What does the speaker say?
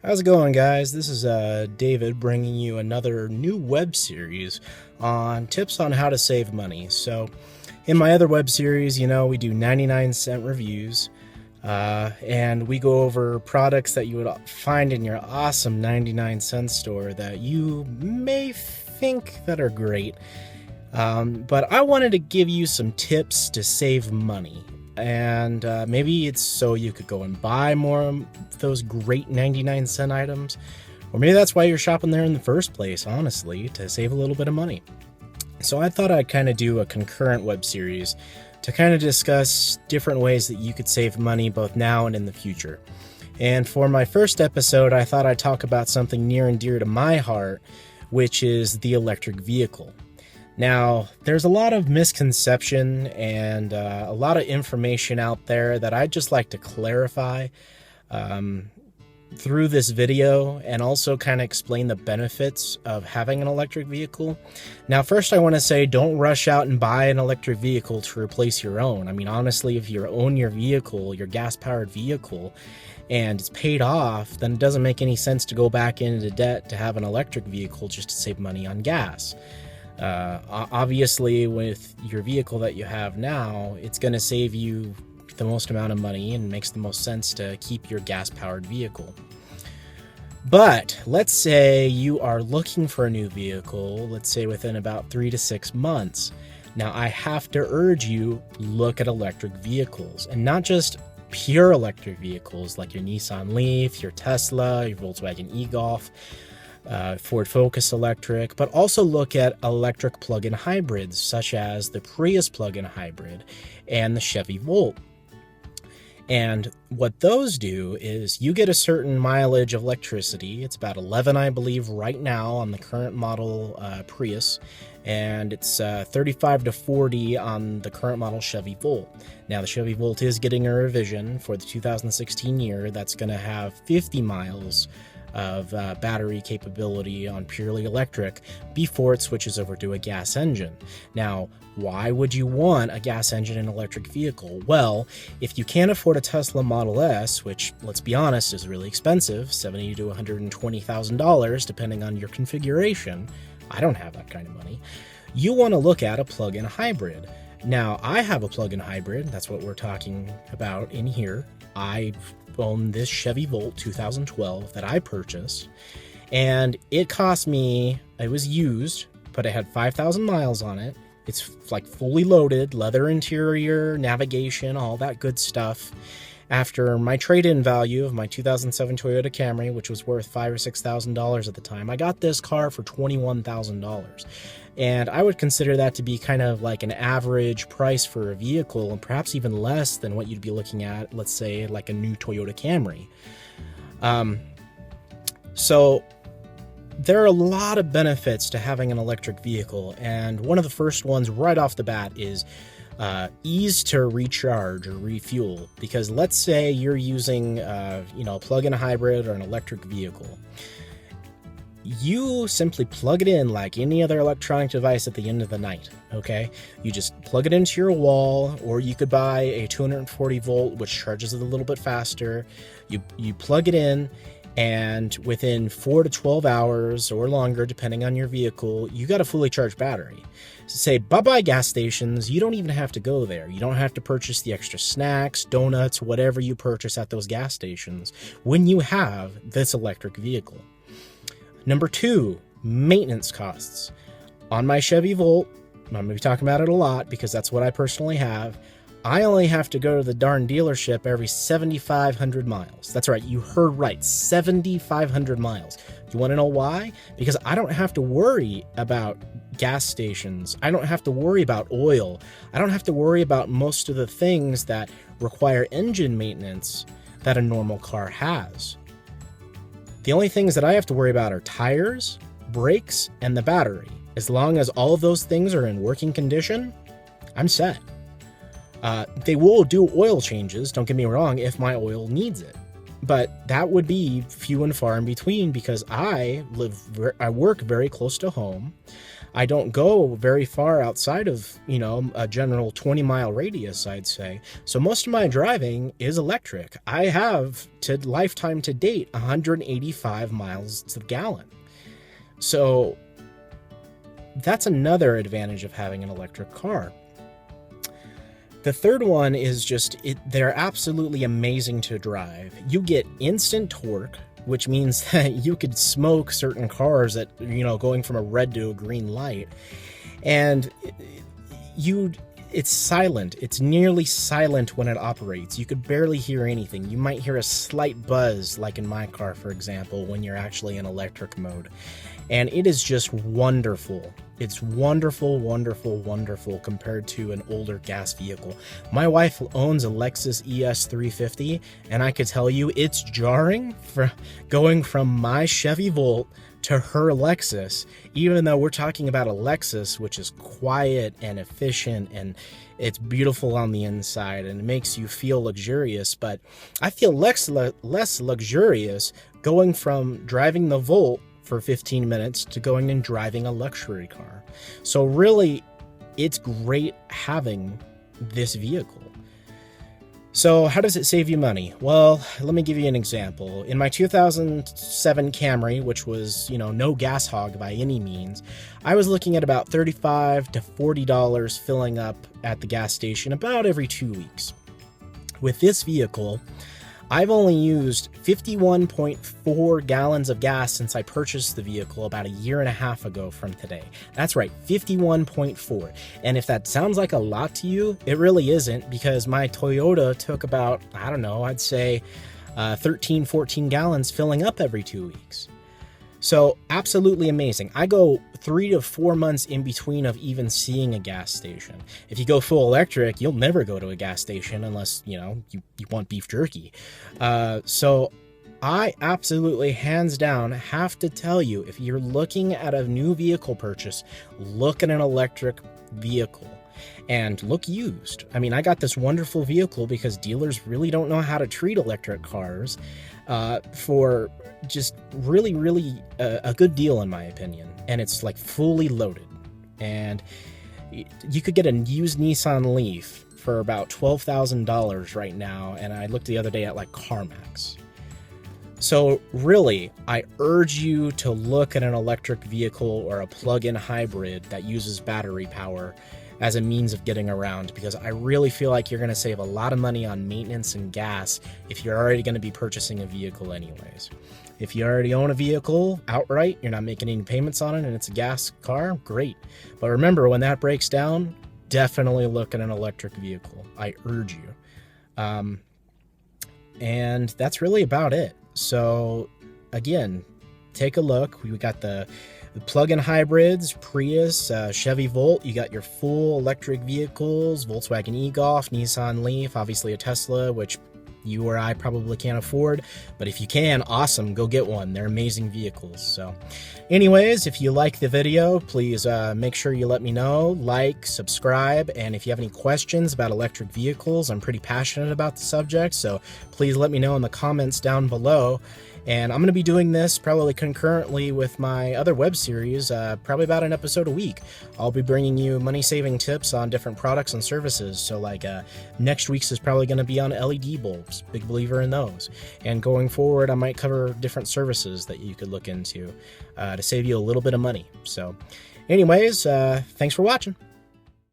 How's it going, guys? This is David bringing you another new web series on tips on how to save money. So, in my other web series, we do 99-cent reviews, and we go over products that you would find in your awesome 99-cent store that you may think that are great. But I wanted to give you some tips to save money. And maybe it's so you could go and buy more of those great 99-cent items. Or maybe that's why you're shopping there in the first place, honestly, to save a little bit of money. So I thought I'd kind of do a concurrent web series to kind of discuss different ways that you could save money both now and in the future. And for my first episode, I thought I'd talk about something near and dear to my heart, which is the electric vehicle. Now, there's a lot of misconception and a lot of information out there that I'd just like to clarify through this video, and also kind of explain the benefits of having an electric vehicle. Now, first I want to say, don't rush out and buy an electric vehicle to replace your own. I mean, honestly, if you own your vehicle, your gas-powered vehicle, and it's paid off, then it doesn't make any sense to go back into debt to have an electric vehicle just to save money on gas. Obviously, with your vehicle that you have now, it's going to save you the most amount of money and makes the most sense to keep your gas-powered vehicle. But let's say you are looking for a new vehicle, let's say within about 3 to 6 months. Now, I have to urge you, look at electric vehicles, and not just pure electric vehicles like your Nissan Leaf, your Tesla, your Volkswagen e-Golf, Ford Focus electric, but also look at electric plug-in hybrids such as the Prius plug-in hybrid and the Chevy Volt. And what those do is you get a certain mileage of electricity. It's about 11, I believe, right now on the current model Prius, and it's 35 to 40 on the current model Chevy Volt. Now, the Chevy Volt is getting a revision for the 2016 year that's going to have 50 miles of battery capability on purely electric before it switches over to a gas engine. Now, why would you want a gas engine in an electric vehicle? Well, if you can't afford a Tesla Model S, which, let's be honest, is really expensive, $70,000 to $120,000 depending on your configuration, I don't have that kind of money, you want to look at a plug-in hybrid. Now, I have a plug-in hybrid, that's what we're talking about in here. I own this Chevy Volt 2012 that I purchased, and it cost me, it was used, but it had 5,000 miles on it. It's like fully loaded, leather interior, navigation, all that good stuff. After my trade-in value of my 2007 Toyota Camry, which was worth $5,000 or $6,000 at the time, I got this car for $21,000. And I would consider that to be kind of like an average price for a vehicle, and perhaps even less than what you'd be looking at, let's say, like a new Toyota Camry. So there are a lot of benefits to having an electric vehicle, and one of the first ones right off the bat is ease to recharge or refuel. Because let's say you're using a plug-in hybrid or an electric vehicle. You simply plug it in like any other electronic device at the end of the night, okay? You just plug it into your wall, or you could buy a 240 volt, which charges it a little bit faster. You plug it in, and within 4 to 12 hours or longer, depending on your vehicle, you got a fully charged battery. So say bye-bye gas stations, you don't even have to go there. You don't have to purchase the extra snacks, donuts, whatever you purchase at those gas stations when you have this electric vehicle. Number 2, maintenance costs. On my Chevy Volt, I'm going to be talking about it a lot because that's what I personally have, I only have to go to the darn dealership every 7,500 miles. That's right, you heard right, 7,500 miles. You want to know why? Because I don't have to worry about gas stations. I don't have to worry about oil. I don't have to worry about most of the things that require engine maintenance that a normal car has. The only things that I have to worry about are tires, brakes, and the battery. As long as all of those things are in working condition, I'm set. They will do oil changes, don't get me wrong, if my oil needs it. But that would be few and far in between because I work very close to home. I don't go very far outside of, a general 20-mile radius, I'd say. So most of my driving is electric. I have, to lifetime to date, 185 miles to the gallon. So that's another advantage of having an electric car. The third one is they're absolutely amazing to drive. You get instant torque, which means that you could smoke certain cars at, going from a red to a green light. And it's silent. It's nearly silent when it operates. You could barely hear anything. You might hear a slight buzz, like in my car, for example, when you're actually in electric mode. And it is just wonderful. It's wonderful, wonderful, wonderful compared to an older gas vehicle. My wife owns a Lexus ES350, and I could tell you it's jarring for going from my Chevy Volt to her Lexus, even though we're talking about a Lexus, which is quiet and efficient, and it's beautiful on the inside, and it makes you feel luxurious. But I feel less luxurious going from driving the Volt for 15 minutes to going and driving a luxury car. So really, it's great having this vehicle. So how does it save you money? Well, let me give you an example. In my 2007 Camry, which was, no gas hog by any means, I was looking at about $35 to $40 filling up at the gas station about every 2 weeks. With this vehicle, I've only used 51.4 gallons of gas since I purchased the vehicle about a year and a half ago from today. That's right, 51.4. And if that sounds like a lot to you, it really isn't, because my Toyota took about, I'd say 13, 14 gallons filling up every 2 weeks. So absolutely amazing. I go 3 to 4 months in between of even seeing a gas station. If you go full electric, you'll never go to a gas station unless, you want beef jerky. So I absolutely, hands down, have to tell you, if you're looking at a new vehicle purchase, look at an electric vehicle. And look used. I mean, I got this wonderful vehicle because dealers really don't know how to treat electric cars for just really, really a good deal, in my opinion. And it's like fully loaded. And you could get a used Nissan Leaf for about $12,000 right now. And I looked the other day at like CarMax. So really, I urge you to look at an electric vehicle or a plug-in hybrid that uses battery power as a means of getting around, because I really feel like you're going to save a lot of money on maintenance and gas if you're already going to be purchasing a vehicle anyways. If you already own a vehicle outright, you're not making any payments on it, and it's a gas car, great. But remember, when that breaks down, definitely look at an electric vehicle. I urge you. And that's really about it. So again, take a look. We got the plug-in hybrids, Prius, Chevy Volt. You got your full electric vehicles, Volkswagen e-Golf, Nissan Leaf, obviously a Tesla, which you or I probably can't afford, but if you can, awesome, go get one. They're amazing vehicles. So anyways, if you like the video, please make sure you let me know, like, subscribe, and if you have any questions about electric vehicles, I'm pretty passionate about the subject, so please let me know in the comments down below. And I'm going to be doing this probably concurrently with my other web series, probably about an episode a week. I'll be bringing you money-saving tips on different products and services. So like next week's is probably going to be on LED bulbs. Big believer in those. And going forward, I might cover different services that you could look into to save you a little bit of money. So anyways, thanks for watching.